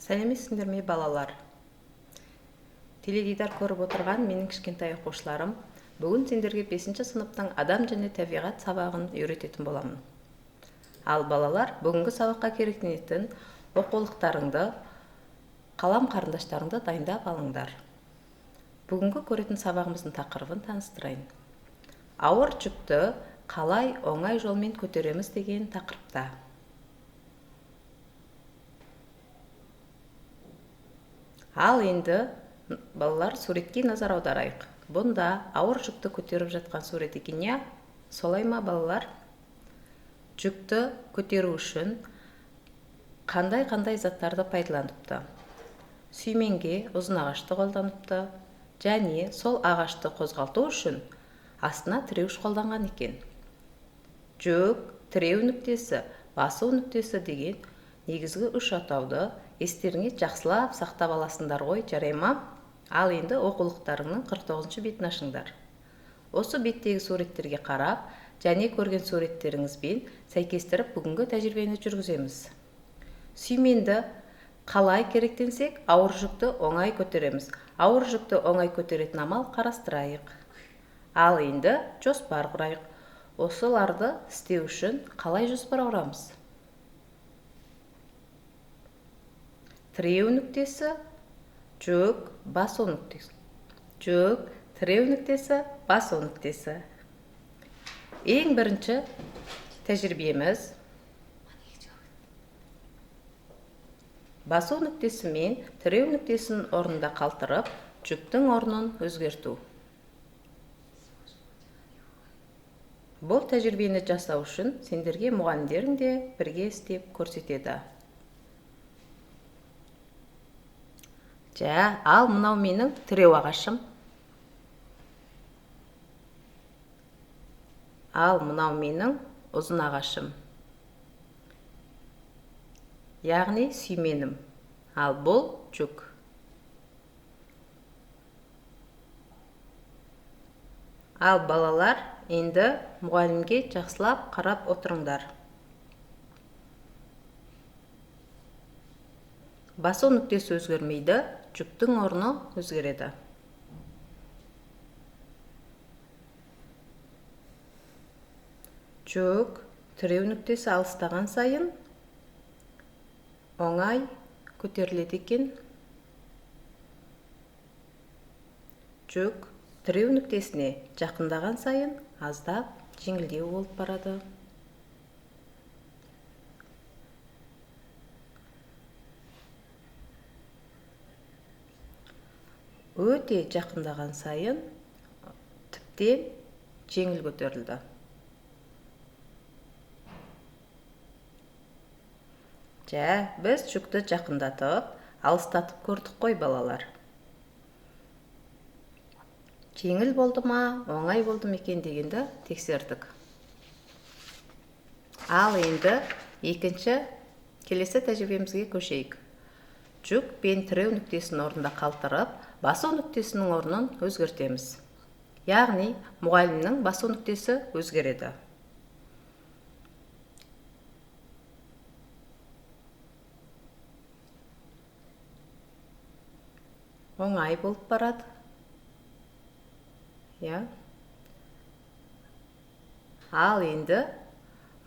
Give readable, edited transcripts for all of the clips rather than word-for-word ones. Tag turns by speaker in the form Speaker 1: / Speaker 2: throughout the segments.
Speaker 1: Сәлеметсіңдер ме балалар? Теледидар көріп отырған менің кішкентай оқушыларым, бүгін сендерге 5-ші сыныптың адам және табиғат сабағын үйрететін боламын. Ал балалар, бүгінгі сабаққа керектенетін оқулықтарыңды, қалам қарындаштарыңды дайындап алыңдар. Бүгінгі көретін сабағымыздың тақырыбын таныстырайын. Ауыр жүкті қалай оңай жолмен көтереміз деген тақырыпта. Ал енді балалар суретке назар аударайық. Бұнда ауыр жүкті көтеріп жатқан сурет екен, я? Солай ма балалар? Жүкті көтеру үшін қандай заттарды пайдаланыпты? Сүйменге ұзын ағашты қолданыпты, және сол ағашты қозғалту үшін астына тіреуіш қолданған екен. Жүк, тіреу нүктесі, басу нүктесі деген негізгі үш атауды естеріңе жақсылап сақтап аласыңдар ғой, жарай ма? Ал енді оқулықтарыңның 49-ші бетін ашыңдар. Осы беттегі суреттерге қарап, және көрген суреттеріңізбен сәйкестіріп бүгінгі тәжірибені жүргіземіз. Сүйменді қалай керектенсек, ауыр жүкті оңай көтереміз. Ауыр жүкті оңай көтеретін амал қарастырайық. Ал енді жоспар құрайық. Осыларды істеу үшін қалай жоспар құрамыз? Тіреу нүктесі, жүк, басу нүктесі. Жүк, тіреу нүктесі, басу нүктесі. Ең бірінші тәжірибеміз басу нүктесі мен тіреу нүктесінің орнында қалтырып, жүктің орнын өзгерту. Бұл тәжірибені жасау үшін сендерге мұғалімдерің де бірге істеп көрсетеді. Ал мынау менің тіреу ағашым. Ал мынау менің ұзын ағашым. Яғни сүйменім. Ал бұл жүк. Ал балалар, енді мұғалімге жақсылап қарап отырыңдар. Басу нүктесі өзгермейді, жүктің орны өзгереді. Жүк, тіреу нүктесі алыстаған сайын оңай көтеріледі екен. Жүк, тіреу нүктесіне жақындаған сайын аздап жеңілдеу болып барады. Өте жақындаған сайын тіптен жеңіл көтерілді. Біз жүкті жақындатып, алыстатып көрдік қой балалар. Жеңіл болды ма, оңай болды ма екен дегенді тексердік. Ал енді екінші келесі тәжірибемізге көшейік. Жүк пен тіреу нүктесінің орнында қалтырып, басу нүктесінің орнын өзгертеміз. Яғни, мұғалімнің басу нүктесі өзгереді. Оңай болып барады. Ал енді,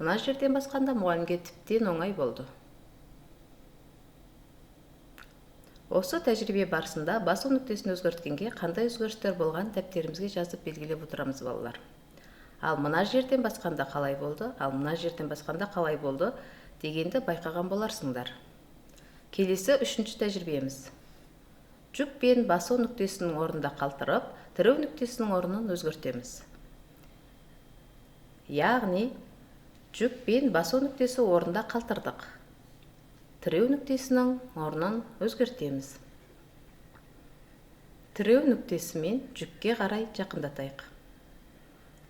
Speaker 1: мына жерден басқанда мұғалімге тіптен оңай болды. Осы тәжірибе барысында басу нүктесін өзгерткенге қандай өзгерістер болған дәптерімізге жазып белгілеп отырамыз балалар. Ал мына жерден басқанда қалай болды, ал мына жерден басқанда қалай болды дегенді байқаған боларсыңдар. Келесі үшінші тәжірибеміз. Жүк пен басу нүктесінің орнында қалтырып, тіреу нүктесінің орнын өзгертеміз. Яғни, жүк пен басу нүктесі орнында қалтырдық. Тіреу нүктесінің орнын өзгертеміз. Тіреу нүктесі мен жүкке қарай жақындатайық.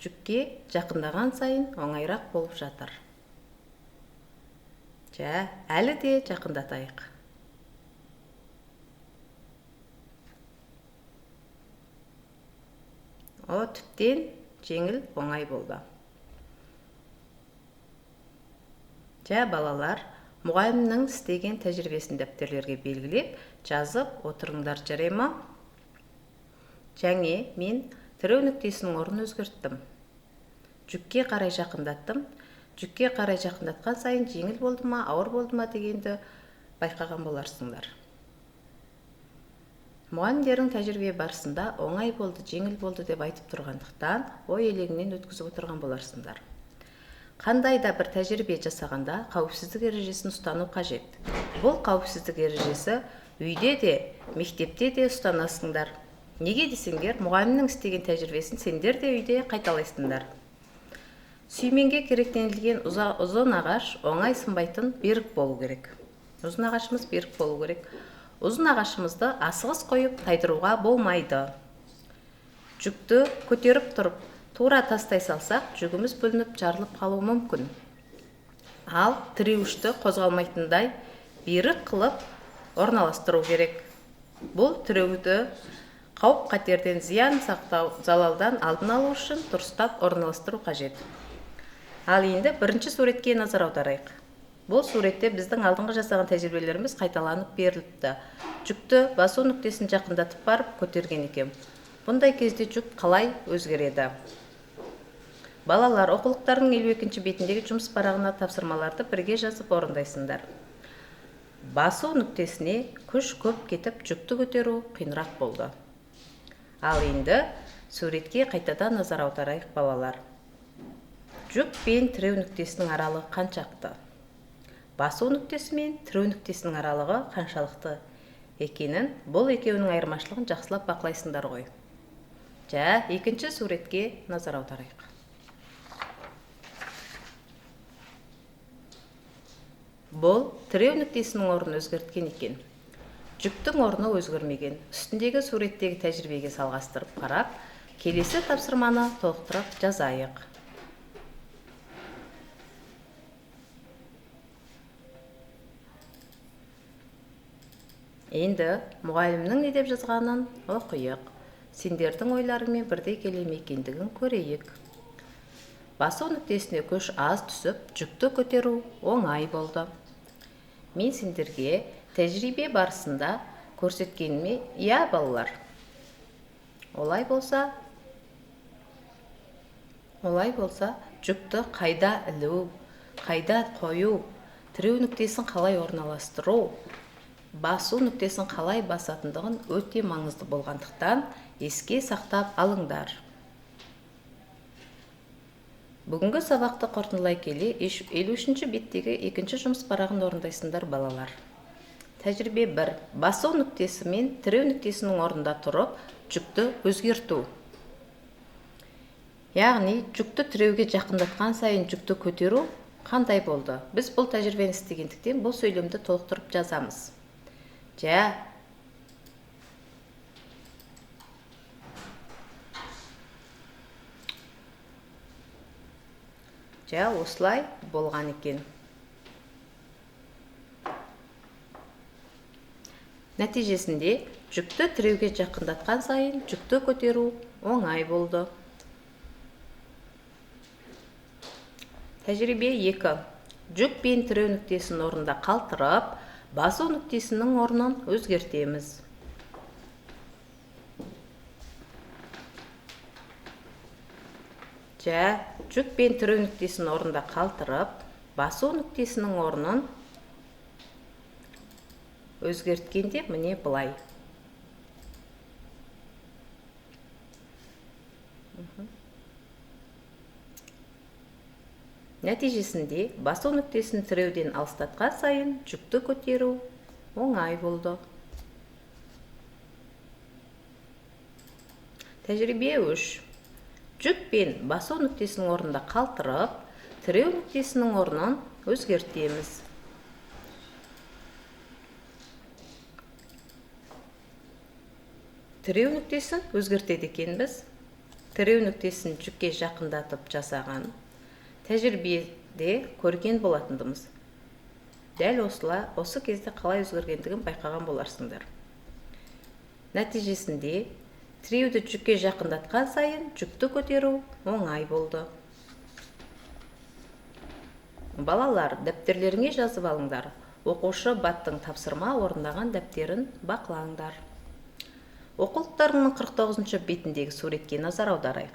Speaker 1: Жүкке жақындаған сайын оңайырақ болып жатыр. Әлі де жақындатайық. Тіптен жеңіл оңай болды. Балалар, мұғалімнің істеген тәжірибесін дәптерлерге белгілеп, жазып отырыңдар, жарай ма? Және мен тіреу нүктесінің орнын өзгерттім. Жүкке қарай жақындаттым. Жүкке қарай жақындатқан сайын жеңіл болды ма, ауыр болды ма дегенді байқаған боларсыңдар. Мұғалімдердің тәжірибе барысында оңай болды, жеңіл болды деп айтып тұрғандықтан, ой елегінен өткізіп отырған боларсыңдар. Қандай да бір тәжірибе жасағанда қауіпсіздік ережесін ұстану қажет. Бұл қауіпсіздік ережесі үйде де, мектепте де ұстанасыңдар. Неге десеңдер, мұғалімнің істеген тәжірибесін сендер де үйде қайталайсыңдар. Сүйменге керектенілген ұзын ағаш оңай сынбайтын берік болу керек. Ұзын ағашымыз берік болу керек. Ұзын ағашымызды асығыс қойып тайдыруға болмайды. Жүкті көтеріп тұрып, тура тастай салсақ, жүгіміз бүлініп жарылып қалуы мүмкін. Ал тіреуішті қозғалмайтындай берік қылып орналастыру керек. Бұл тіреуді қауіп қатерден, зиян сақтау, залалдан алдын алу үшін дұрыстап орналастыру қажет. Ал енді бірінші суретке назар аударайық. Бұл суретте біздің алдыңғы жасаған тәжірибелеріміз қайталанып беріліпті. Жүкті басу нүктесін жақындатып барып көтерген екен. Бұндай кезде жүк қалай өзгереді? Балалар, оқулықтардың 52-ші бетіндегі жұмыс парағына тапсырмаларды бірге жазып орындайсыңдар. Басу нүктесіне күш көп кетіп, жүкті көтеру қиынырақ болды. Ал енді суретке қайтадан назар аударайық, балалар. Жүк пен тіреу нүктесінің аралығы қаншақты? Басу нүктесі мен тіреу нүктесінің аралығы қаншалықты екенін, бұл екеуінің айырмашылығын жақсылап бақылайсыңдар ғой. Екінші суретке назар аударайық. Бұл тіреу нүктесінің орнын өзгерткен екен. Жүктің орны өзгермеген. Үстіндегі суреттегі тәжірибеге салғастырып қарап, келесі тапсырманы толықтырып жазайық. Енді мұғалімнің не деп жазғанын оқиық. Сендердің ойларымен бірдей келе ме екендігін көрейік. Басу нүктесіне күш аз түсіп, жүкті көтеру оңай болды. Мен сендерге тәжірибе барысында көрсеткеніме, иә балалар. Олай болса, жүкті қайда ілу, қайда қою, тіреу нүктесін қалай орналастыру, басу нүктесін қалай басатындығын өте маңызды болғандықтан еске сақтап алыңдар. Бүгінгі сабақты қорытындылай келе 53-ші беттегі екінші жұмыс парағын орындайсыңдар, балалар. Тәжірибе 1. Басу нүктесі мен тіреу нүктесінің орнында тұрып, жүкті өзгерту. Яғни, жүкті тіреуге жақындатқан сайын жүкті көтеру қандай болды? Біз бұл тәжірибені істегендіктен бұл сөйлемді толықтырып жазамыз. Осылай болған екен. Нәтижесінде жүкті тіреуге жақындатқан сайын жүкті көтеру оңай болды. Тәжірибе 2. Жүк пен тіреу нүктесінің орнында қалтырып, басу нүктесінің орнын өзгертеміз. Жүк пен тіреу нүктесінің орнында қалтырып, басу нүктесінің орнын өзгерткенде міне былай. Нәтижесінде басу нүктесін тіреуден алыстатқан сайын жүкті көтеру оңай болды. Тәжірибе 3. Жүк пен басу нүктесінің орнында қалтырып, тіреу нүктесінің орнын өзгертеміз. Тіреу нүктесін өзгертеді екенбіз. Тіреу нүктесін жүкке жақындатып жасаған тәжірибеде көрген болатындымыз. Дәл осы кезде қалай өзгергендігін байқаған боларсыңдар. Нәтижесінде тіреуді жүкке жақындатқан сайын жүкті көтеру оңай болды. Балалар, дәптерлеріңе жазып алыңдар. Оқушы баттың тапсырма орындаған дәптерін бақылаңдар. Оқулықтарының 49-шы бетіндегі суретке назар аударайық.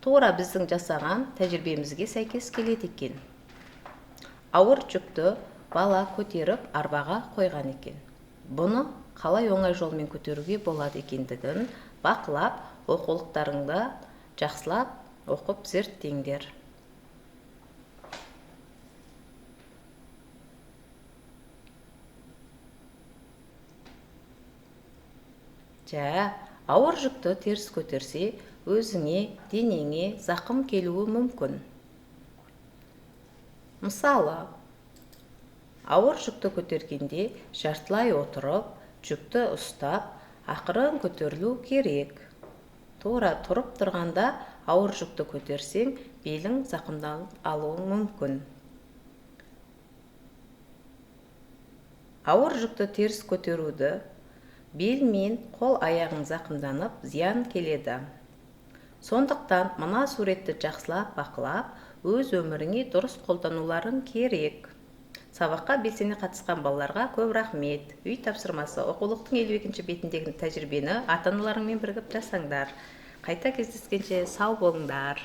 Speaker 1: Тура біздің жасаған тәжірибемізге сәйкес келеді екен. Ауыр жүкті бала көтеріп арбаға қойған екен. Бұны қалай оңай жолмен көтеруге болады екендігін бақылап, оқулықтарыңды жақсылап оқып зерттеңдер. Ауыр жүкті теріс көтерсе, өзіңе, денеңе зақым келуі мүмкін. Мысалы, ауыр жүкті көтергенде жартылай отырып, жүкті ұстап, ақырын көтерілу керек. Тура тұрып тұрғанда ауыр жүкті көтерсең, белің зақымданып алуы мүмкін. Ауыр жүкті теріс көтеруді бел мен қол аяғың зақымданып, зиян келеді. Сондықтан мына суретті жақсылап бақылап, өз өміріңе дұрыс қолдануларың керек. Сабаққа белсене қатысқан балаларға көп рахмет. Үй тапсырмасы оқулықтың 52-ші бетіндегі тәжірибені ата-аналарыңмен бірігіп жасаңдар. Қайта кездескенше сау болыңдар.